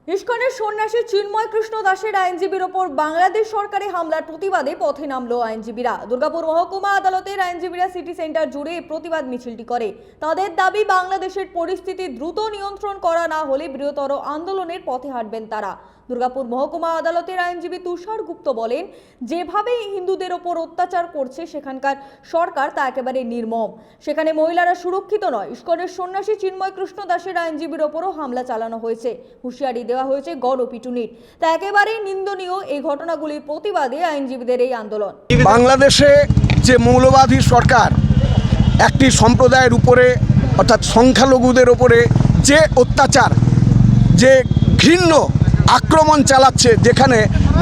ইস্কনের সন্ন্যাসী চিন্ময় কৃষ্ণ দাসের আইনজীবীর ওপর বাংলাদেশ সরকারি হামলার প্রতিবাদে পথে নামলো আইনজীবীরা। দুর্গাপুর মহকুমা আদালতের আইনজীবীরা সিটি সেন্টার জুড়ে প্রতিবাদ মিছিলটি করে। তাদের দাবি, বাংলাদেশের পরিস্থিতি দ্রুত নিয়ন্ত্রণ করা না হলে বৃহত্তর আন্দোলনের পথে হাঁটবেন তারা। দুর্গাপুর মহকুমা আদালতের আইনজীবী তুষার গুপ্ত বলেন, যেভাবে হিন্দুদের ওপর অত্যাচার করছে সেখানকার সরকার তা একেবারে নির্মম। সেখানে মহিলারা সুরক্ষিত নয়। ইস্কনের সন্ন্যাসী চিন্ময় কৃষ্ণ দাসের আইনজীবীর ওপরও হামলা চালানো হয়েছে, হুঁশিয়ারি দেওয়া হয়েছে গণপিটুনির। তা একেবারেই নিন্দনীয়। এই ঘটনাগুলির প্রতিবাদে আইনজীবীদের এই আন্দোলন। বাংলাদেশে যে মৌলবাদী সরকার একটি সম্প্রদায়ের উপরে অর্থাৎ সংখ্যালঘুদের উপরে যে অত্যাচার, যে ঘৃণ্য আক্রমণ চালাচ্ছে, যেখানে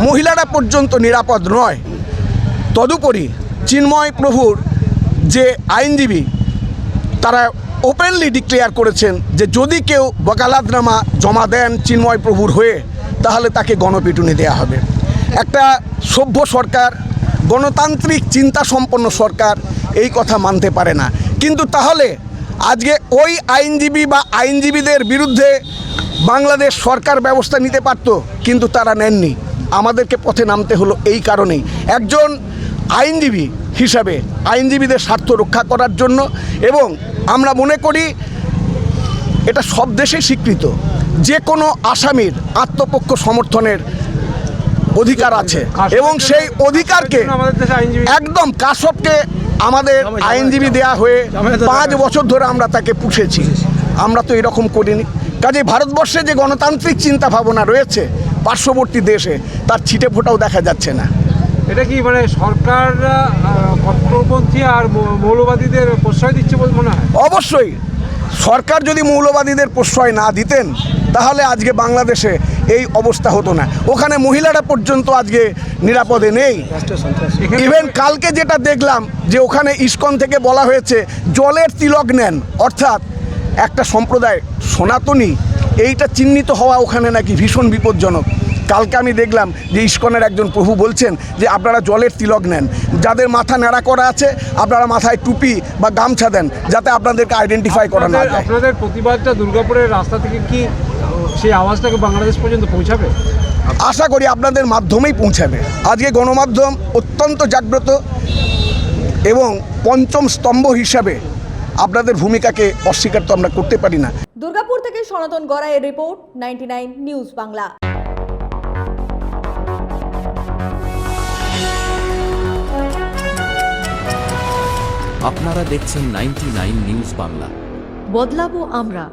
মহিলারা পর্যন্ত নিরাপদ নয়, তদুপরি চিন্ময় প্রভুর যে আইনজীবী তারা ওপেনলি ডিক্লেয়ার করেছেন যে যদি কেউ ওকালতনামা জমা দেন চিন্ময় প্রভুর হয়ে, তাহলে তাকে গণপিটুনি দেওয়া হবে। একটা সভ্য সরকার, গণতান্ত্রিক চিন্তা সম্পন্ন সরকার এই কথা মানতে পারে না। কিন্তু তাহলে আজকে ওই আইনজীবী বা আইনজীবীদের বিরুদ্ধে বাংলাদেশ সরকার ব্যবস্থা নিতে পারত, কিন্তু তারা নেননি। আমাদেরকে পথে নামতে হলো এই কারণেই, একজন আইনজীবী হিসাবে আইনজীবীদের স্বার্থ রক্ষা করার জন্য। এবং আমরা মনে করি এটা সব দেশে স্বীকৃত, যে কোনো আসামির আত্মপক্ষ সমর্থনের অধিকার আছে এবং সেই অধিকারকে একদম কাশবকে আমাদের আইনজীবী দেয়া হয়ে 5 বছর ধরে আমরা তাকে পুষেছি। আমরা তো এরকম করিনি। কাজে ভারতবর্ষে যে গণতান্ত্রিক চিন্তা ভাবনা রয়েছে পার্শ্ববর্তী দেশে, তার ছিটে ফোঁটাও দেখা যাচ্ছে না। এটা কি মানে সরকার কট্টরপন্থী আর মৌলবাদীদের প্রশ্রয় দিচ্ছে বলে মনে হয়? অবশ্যই সরকার যদি মৌলবাদীদের প্রশ্রয় না দিতেন তাহলে আজকে বাংলাদেশে এই অবস্থা হতো না। ওখানে মহিলারা পর্যন্ত আজকে নিরাপদে নেই। ইভেন কালকে যেটা দেখলাম যে ওখানে ইস্কন থেকে বলা হয়েছে জলের তিলক নেন, অর্থাৎ একটা সম্প্রদায় সনাতনী, এইটা চিহ্নিত হওয়া ওখানে নাকি ভীষণ বিপজ্জনক। কালকে আমি দেখলাম যে ইস্কনের একজন প্রভু বলছেন যে আপনারা জলের তিলক নেন, যাদের মাথা ন্যাড়া করা আছে আপনারা মাথায় টুপি বা গামছা দেন, যাতে আপনাদেরকে আইডেন্টিফাই করা না যায়। আপনাদের প্রতিবাদটা দুর্গাপুরের রাস্তা থেকে কি সেই আওয়াজটাকে বাংলাদেশ পর্যন্ত পৌঁছাবে? আশা করি আপনাদের মাধ্যমেই পৌঁছাবে। আজকে গণমাধ্যম অত্যন্ত জাগ্রত এবং পঞ্চম স্তম্ভ হিসাবে আপনাদের ভূমিকাকে অস্বীকার তো আমরা করতে পারি না। দুর্গাপুর থেকে সনাতন গড়াইয়ের রিপোর্ট, 99 নিউজ বাংলা। আপনারা দেখছেন 99 নিউজ বাংলা। বদলাবো আমরা।